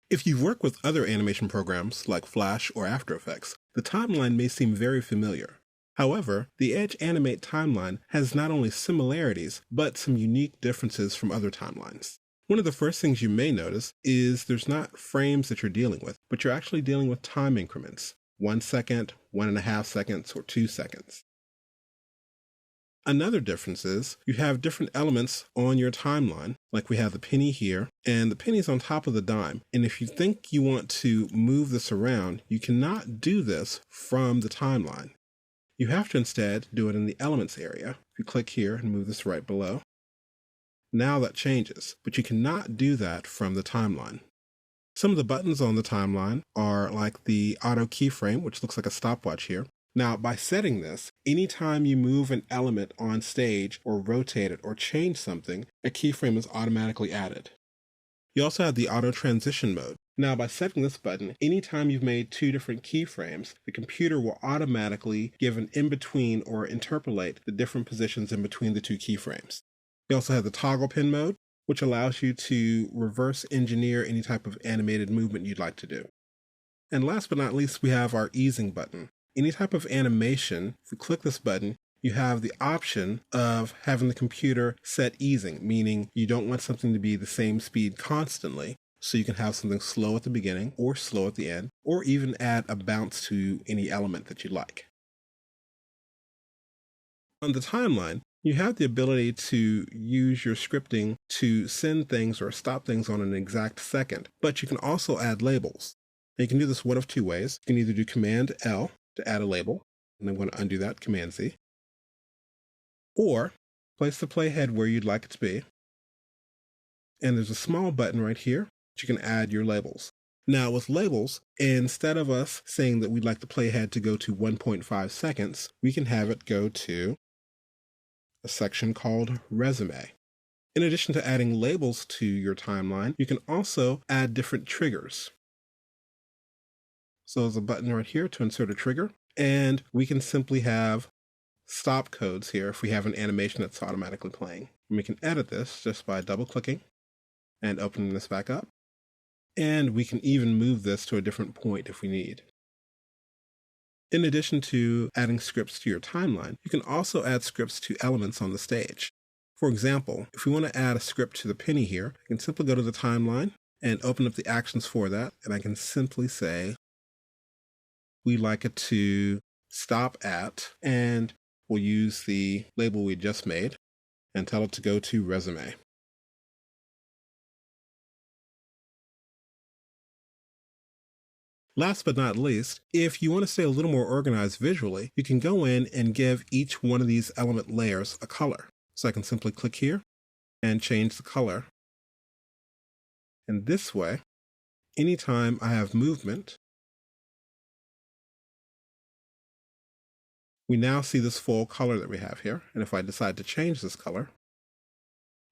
If you've worked with other animation programs like Flash or After Effects, the timeline may seem very familiar. However, the Edge Animate timeline has not only similarities, but some unique differences from other timelines. One of the first things you may notice is there's not frames that you're dealing with, but you're actually dealing with time increments. 1 second, 1.5 seconds, or 2 seconds. Another difference is you have different elements on your timeline, like we have the penny here, and the penny's on top of the dime. And if you think you want to move this around, you cannot do this from the timeline. You have to instead do it in the elements area. If you click here and move this right below, now that changes, but you cannot do that from the timeline. Some of the buttons on the timeline are like the auto keyframe, which looks like a stopwatch here. Now, by setting this, anytime you move an element on stage or rotate it or change something, a keyframe is automatically added. You also have the auto transition mode. Now, by setting this button, anytime you've made two different keyframes, the computer will automatically give an in-between or interpolate the different positions in between the two keyframes. You also have the toggle pin mode, which allows you to reverse engineer any type of animated movement you'd like to do. And last but not least, we have our easing button. Any type of animation, if you click this button, you have the option of having the computer set easing, meaning you don't want something to be the same speed constantly, so you can have something slow at the beginning or slow at the end, or even add a bounce to any element that you like. On the timeline, you have the ability to use your scripting to send things or stop things on an exact second, but you can also add labels. And you can do this one of two ways. You can either do Command L to add a label, and I'm going to undo that, Command Z, or place the playhead where you'd like it to be, and there's a small button right here that you can add your labels. Now with labels, instead of us saying that we'd like the playhead to go to 1.5 seconds, we can have it go to a section called Resume. In addition to adding labels to your timeline, you can also add different triggers. So there's a button right here to insert a trigger, and we can simply have stop codes here if we have an animation that's automatically playing. And we can edit this just by double-clicking and opening this back up. And we can even move this to a different point if we need. In addition to adding scripts to your timeline, you can also add scripts to elements on the stage. For example, if we want to add a script to the penny here, I can simply go to the timeline and open up the actions for that, and I can simply say, we'd like it to stop at, and we'll use the label we just made and tell it to go to Resume. Last but not least, if you want to stay a little more organized visually, you can go in and give each one of these element layers a color. So I can simply click here and change the color. And this way, anytime I have movement, we now see this full color that we have here. And if I decide to change this color,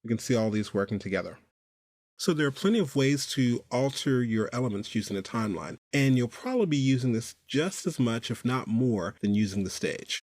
we can see all these working together. So there are plenty of ways to alter your elements using a timeline, and you'll probably be using this just as much, if not more, than using the stage.